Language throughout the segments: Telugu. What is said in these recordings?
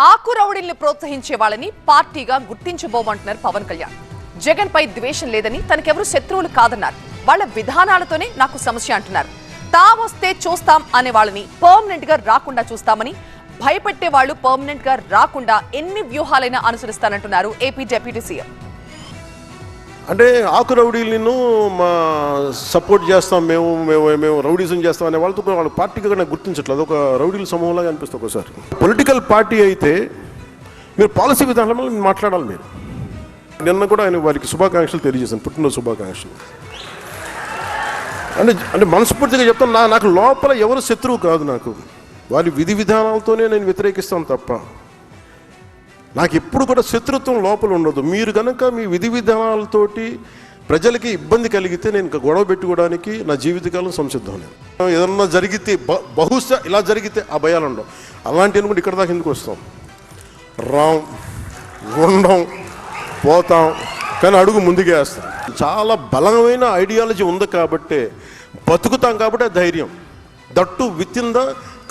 ఆకు రౌడీల్ని ప్రోత్సహించే వాళ్ళని పార్టీగా గుర్తించబోమంటున్నారు పవన్ కళ్యాణ్. జగన్ పై ద్వేషం లేదని, తనకెవరు శత్రువులు కాదన్నారు. వాళ్ళ విధానాలతోనే నాకు సమస్య అంటున్నారు. తావొస్తే చూస్తాం అనే వాళ్ళని పర్మనెంట్ గా రాకుండా చూస్తామని, భయపెట్టే వాళ్ళు పర్మనెంట్ గా రాకుండా ఎన్ని వ్యూహాలైనా అనుసరిస్తానంటున్నారు ఏపీ డిప్యూటీ సీఎం. అంటే ఆకు రౌడీలను మా సపోర్ట్ చేస్తాం, మేము మేము మేము రౌడీజం చేస్తాం అనే వాళ్ళతో వాళ్ళ పార్టీగా నాకు గుర్తించట్లేదు. ఒక రౌడీల సమూహంలాగా అనిపిస్తుంది ఒకసారి. పొలిటికల్ పార్టీ అయితే మీరు పాలసీ విధానంలో మాట్లాడాలి. మీరు నిన్న కూడా ఆయన వారికి శుభాకాంక్షలు తెలియజేశాను, పుట్టినరోజు శుభాకాంక్షలు. అంటే మనస్ఫూర్తిగా చెప్తాను, నాకు లోపల ఎవరు శత్రువు కాదు. నాకు వారి విధి విధానాలతోనే నేను వ్యతిరేకిస్తాను తప్ప నాకు ఎప్పుడు కూడా శత్రుత్వం లోపల ఉండదు. మీరు కనుక మీ విధి విధానాలతోటి ప్రజలకి ఇబ్బంది కలిగితే నేను ఇంకా గొడవ పెట్టుకోవడానికి నా జీవితకాలం సంసిద్ధం. నేను ఏదన్నా జరిగితే బహుశా ఇలా జరిగితే ఆ భయాలు ఉండవు. అలాంటి అనుకుంటే ఇక్కడ దాకా ఎందుకు వస్తాం, రాం ఉండం పోతాం, కానీ అడుగు ముందుకే వేస్తాం. చాలా బలమైన ఐడియాలజీ ఉంది కాబట్టి బతుకుతాం, కాబట్టి ధైర్యం. That with in the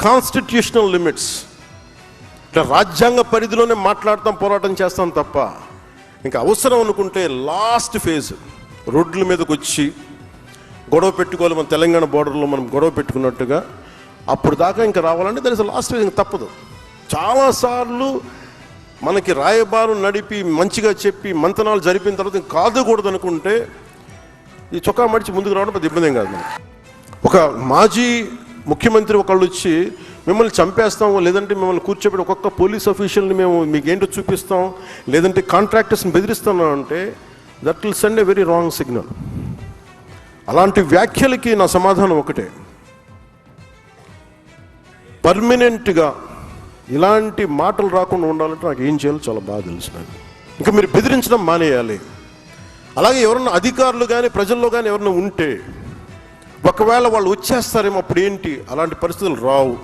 constitutional limits. ఇట్లా రాజ్యాంగ పరిధిలోనే మాట్లాడతాం, పోరాటం చేస్తాం తప్ప ఇంకా అవసరం అనుకుంటే లాస్ట్ ఫేజ్ రోడ్ల మీదకి వచ్చి గొడవ పెట్టుకోవాలి. మన తెలంగాణ బోర్డర్లో మనం గొడవ పెట్టుకున్నట్టుగా అప్పుడు దాకా ఇంకా రావాలంటే దట్ ఇస్ లాస్ట్ ఫేజ్. ఇంకా తప్పదు. చాలాసార్లు మనకి రాయబారం నడిపి మంచిగా చెప్పి మంతనాలు జరిపిన తర్వాత ఇంకా కాదుకూడదు అనుకుంటే ఈ చొక్కా మడిచి ముందుకు రావడం పెద్ద ఇబ్బంది ఏం కాదు. ఒక మాజీ ముఖ్యమంత్రి ఒకళ్ళు వచ్చి మిమ్మల్ని చంపేస్తాము, లేదంటే మిమ్మల్ని కూర్చోబెట్టి ఒక్కొక్క పోలీస్ అఫీషియల్ని మేము మీకు ఏంటో చూపిస్తాం, లేదంటే కాంట్రాక్టర్స్ని బెదిరిస్తాను అంటే that will send a very wrong signal. అలాంటి వ్యాఖ్యలకి నా సమాధానం ఒకటే, పర్మనెంట్గా ఇలాంటి మాటలు రాకుండా ఉండాలంటే నాకు ఏం చేయాలో చాలా బాగా తెలుసు. ఇంకా మీరు బెదిరించడం మానేయాలి. అలాగే ఎవరన్నా అధికారులు కానీ ప్రజల్లో కానీ ఎవరన్నా ఉంటే ఒకవేళ వాళ్ళు వచ్చేస్తారేమో అప్పుడు ఏంటి, అలాంటి పరిస్థితులు రావు.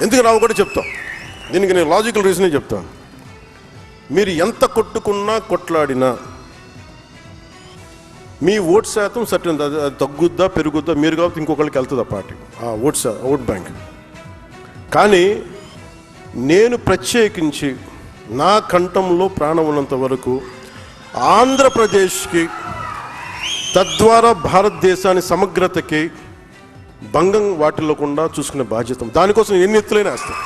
ఎందుకు రావు కూడా చెప్తాం. దీనికి నేను లాజికల్ రీజనే చెప్తాను. మీరు ఎంత కొట్టుకున్నా కొట్లాడినా మీ ఓట్ శాతం సర్టన్ తగ్గుద్దా పెరుగుద్దా మీరు కాబట్టి ఇంకొకరికి వెళ్తుంది ఆ పార్టీ, ఆ ఓట్ బ్యాంక్. కానీ నేను ప్రత్యేకించి నా కంఠంలో ప్రాణం ఉన్నంత వరకు ఆంధ్రప్రదేశ్కి, తద్వారా భారతదేశాన్ని సమగ్రతకి భంగం వాటిల్లకుండా చూసుకునే బాధ్యత. దానికోసం ఎన్ని ఎత్తులైనా వేస్తాం.